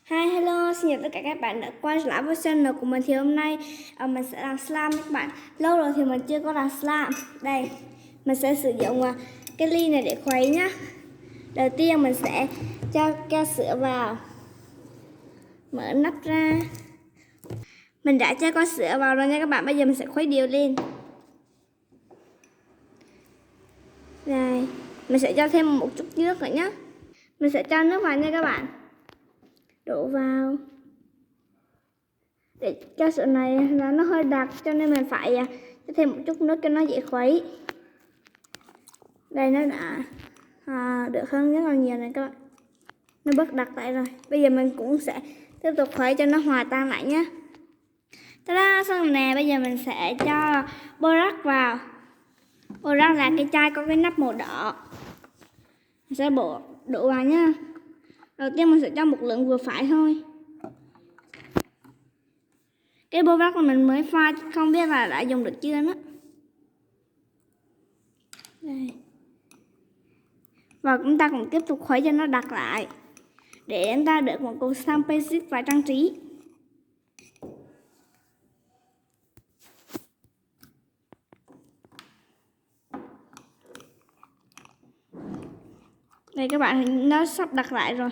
Hi, hello, xin chào tất cả các bạn đã quay trở lại với channel của mình. Thì hôm nay mình sẽ làm slime các bạn. Lâu rồi thì mình chưa có làm slime. Đây, mình sẽ sử dụng cái ly này để khuấy nhá. Đầu tiên mình sẽ cho keo sữa vào, mở nắp ra. Mình đã cho con sữa vào rồi nha các bạn. Bây giờ mình sẽ khuấy đều lên. Đây, mình sẽ cho thêm một chút nước nữa nhé. Mình sẽ cho nước vào nha các bạn. Đổ vào. Để cho sữa này là nó hơi đặc cho nên mình phải cho thêm một chút nước cho nó dễ khuấy. Đây nó đã được hơn rất là nhiều này các bạn. Nó bớt đặc lại rồi. Bây giờ mình cũng sẽ tiếp tục khuấy cho nó hòa tan lại nhé. Ta-da, xong rồi nè, bây giờ mình sẽ cho borax vào. Borax là cái chai có cái nắp màu đỏ. Mình sẽ đổ vào nhá. Đầu tiên mình sẽ cho một lượng vừa phải thôi. Cái borax là mình mới pha, không biết là đã dùng được chưa nữa. Đây. Và chúng ta cũng tiếp tục khuấy cho nó đặc lại để chúng ta được một cục slime basic và trang trí. Đây các bạn, nó sắp đặc lại rồi.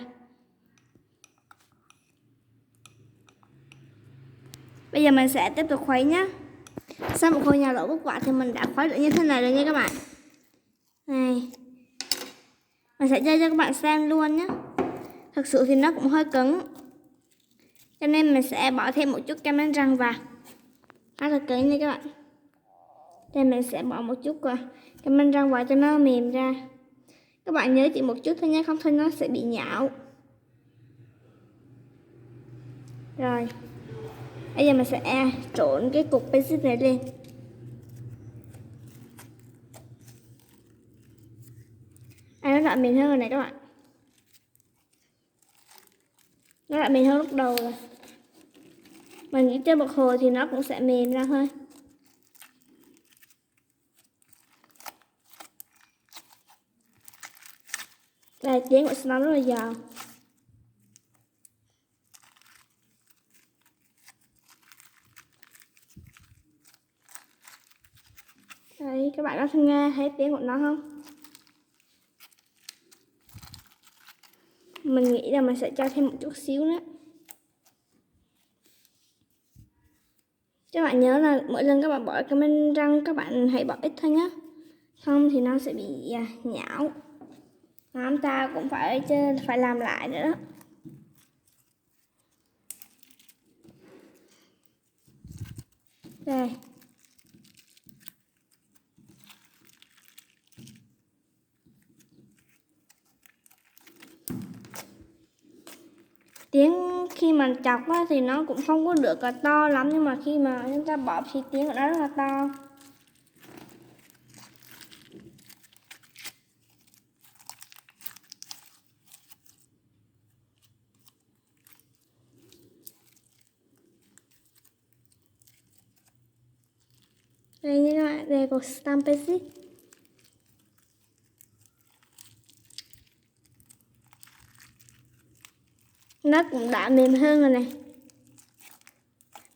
Bây giờ mình sẽ tiếp tục khuấy nhé. Sau một hồi nhào lỗ bút quả thì mình đã khuấy được như thế này rồi nha các bạn. Này, mình sẽ chơi cho các bạn xem luôn nhé. Thực sự thì nó cũng hơi cứng, cho nên mình sẽ bỏ thêm một chút kem đánh răng vào. Nó thật cứng nha các bạn. Đây mình sẽ bỏ một chút kem đánh răng vào cho nó mềm ra. Các bạn nhớ chỉ một chút thôi nhé, không thôi nó sẽ bị nhão. Rồi, bây giờ mình sẽ trộn cái cục basic này lên. Nó đã mềm hơn rồi này các bạn. Nó đã mềm hơn lúc đầu rồi. Mình nghĩ trên một hồi thì nó cũng sẽ mềm ra thôi. Đây, tiếng của slime rất là giòn. Đây, các bạn có nghe thấy tiếng của nó không? Mình nghĩ là mình sẽ cho thêm một chút xíu nữa. Các bạn nhớ là mỗi lần các bạn bỏ cái men răng các bạn hãy bỏ ít thôi nhé. Không thì nó sẽ bị nhão. Chúng ta cũng phải làm lại nữa đó. Đây. Tiếng khi mà chọc thì nó cũng không có được to lắm, nhưng mà khi mà chúng ta bỏ thì tiếng của nó rất là to. Đây như các bạn, đây có stamp basic. Nó cũng đã mềm hơn rồi này.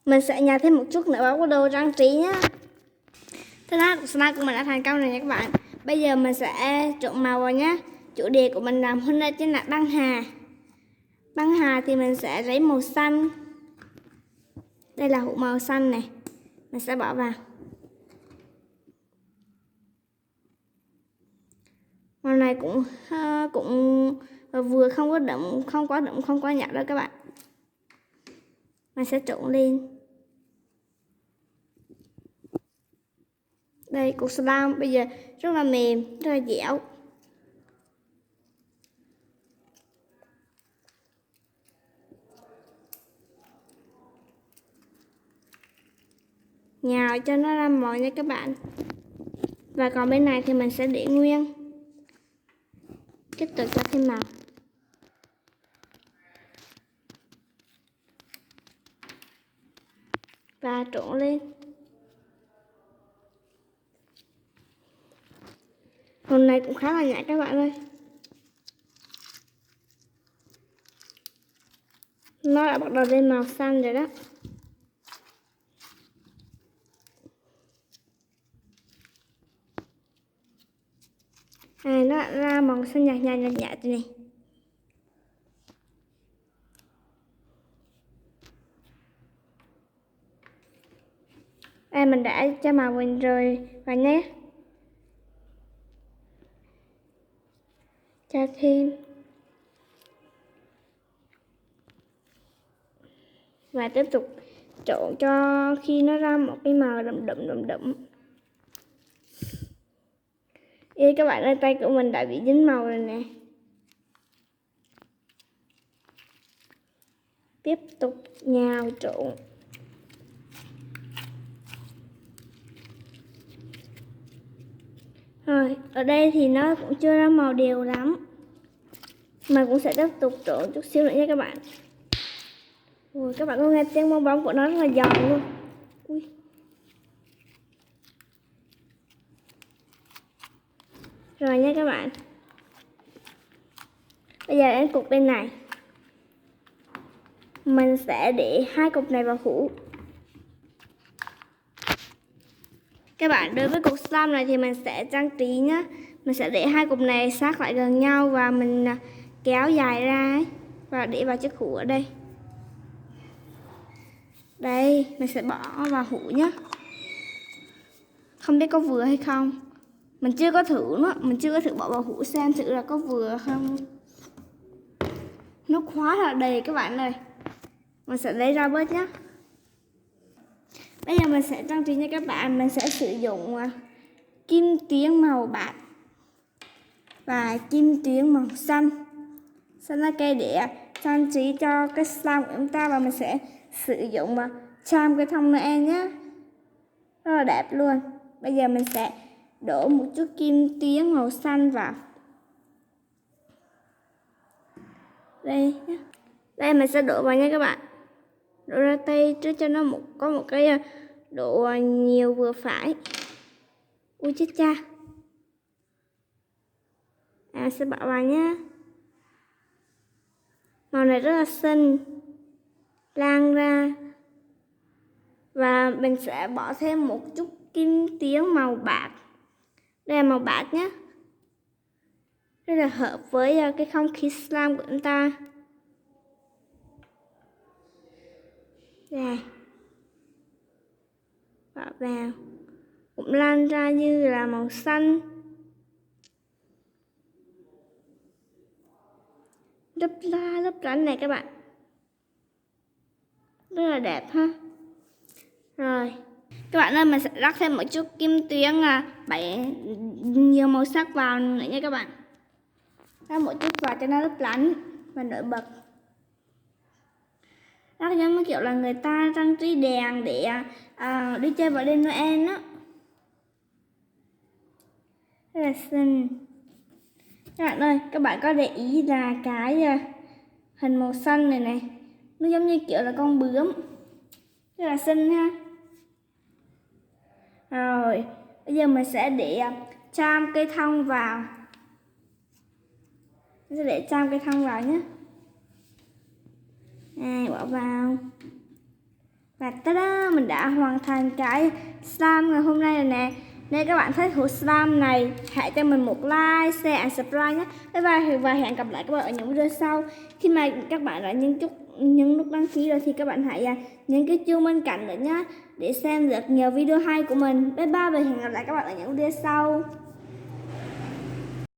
Mình sẽ nhả thêm một chút nữa vào cái đồ trang trí nhá. Thế đó, slime của mình đã thành công rồi nha các bạn. Bây giờ mình sẽ trộn màu vào nhá. Chủ đề của mình làm hôm nay chính là băng hà. Băng hà thì mình sẽ lấy màu xanh. Đây là hũ màu xanh này. Mình sẽ bỏ vào. Màu này cũng vừa không có đậm, không quá đậm, không quá nhạt đâu các bạn. Mình sẽ trộn lên. Đây, cục slime bây giờ rất là mềm, rất là dẻo. Nhào cho nó ra màu nha các bạn. Và còn bên này thì mình sẽ để nguyên. Tiếp tục cho thêm màu. Và trộn lên. Hôm nay cũng khá là nhạt các bạn ơi. Nó đã bắt đầu lên màu xanh rồi đó. Nó ra màu xanh nhạt nhạt thế này. Mình đã cho màu mình rồi và nhé. Cho thêm. Và tiếp tục trộn cho khi nó ra một cái màu đậm đậm. Các bạn ơi, tay của mình đã bị dính màu rồi nè. Tiếp tục nhào trộn. Rồi, ở đây thì nó cũng chưa ra màu đều lắm, mà cũng sẽ tiếp tục trộn chút xíu nữa nha các bạn. Ui, các bạn có nghe tiếng bong bóng của nó rất là giòn luôn. Ui. Rồi nha các bạn. Bây giờ đến cục bên này, mình sẽ để 2 cục này vào hũ. Các bạn, đối với cục slime này thì mình sẽ trang trí nhá. Mình sẽ để 2 cục này sát lại gần nhau và mình kéo dài ra ấy, và để vào chiếc hũ ở đây. Đây, mình sẽ bỏ vào hũ nhá. Không biết có vừa hay không. Mình chưa có thử nữa, mình chưa có thử bỏ vào hũ xem thử là có vừa không. Nó khóa là đầy các bạn ơi. Mình sẽ lấy ra bớt nhé. Bây giờ mình sẽ trang trí nha các bạn. Mình sẽ sử dụng kim tuyến màu bạc và kim tuyến màu xanh. Xanh lá cây để trang trí cho cái slime của chúng ta. Và mình sẽ sử dụng charm cái thông Noel nhé. Rất là đẹp luôn. Bây giờ mình sẽ đổ một chút kim tuyến màu xanh vào. Đây nhé. Đây mình sẽ đổ vào nha các bạn. Đổ ra tay trước cho nó có một cái độ nhiều vừa phải. Ui chết cha. Sẽ bỏ vào nhé. Màu này rất là xinh, lan ra. Và mình sẽ bỏ thêm một chút kim tuyến màu bạc. Đây là màu bạc nhé. Rất là hợp với cái không khí slime của chúng ta. Đây. Bỏ vào. Cũng lan ra như là màu xanh. Lấp la lấp lánh này các bạn. Rất là đẹp ha. Rồi. Các bạn ơi, mình sẽ rắc thêm một chút kim tuyến bảy nhiều màu sắc vào nữa nha các bạn. Rắc một chút vào cho nó lấp lánh và nổi bật. Rắc giống như kiểu là người ta trang trí đèn để đi chơi vào đêm Noel á. Rất là xinh. Các bạn ơi, các bạn có để ý là cái hình màu xanh này này, nó giống như kiểu là con bướm. Rất là xinh ha. Rồi, bây giờ mình sẽ để charm cây thông vào. Mình sẽ để charm cây thông vào nhé. Này, bỏ vào. Và ta-da, mình đã hoàn thành cái slime ngày hôm nay rồi nè. Nếu các bạn thích hũ slime này, hãy cho mình một like, share and subscribe nhé. Bye bye và hẹn gặp lại các bạn ở những video sau. Khi mà các bạn đã nhấn nút đăng ký rồi thì các bạn hãy nhấn cái chuông bên cạnh nữa nhé, để xem được nhiều video hay của mình. Bye bye và hẹn gặp lại các bạn ở những video sau.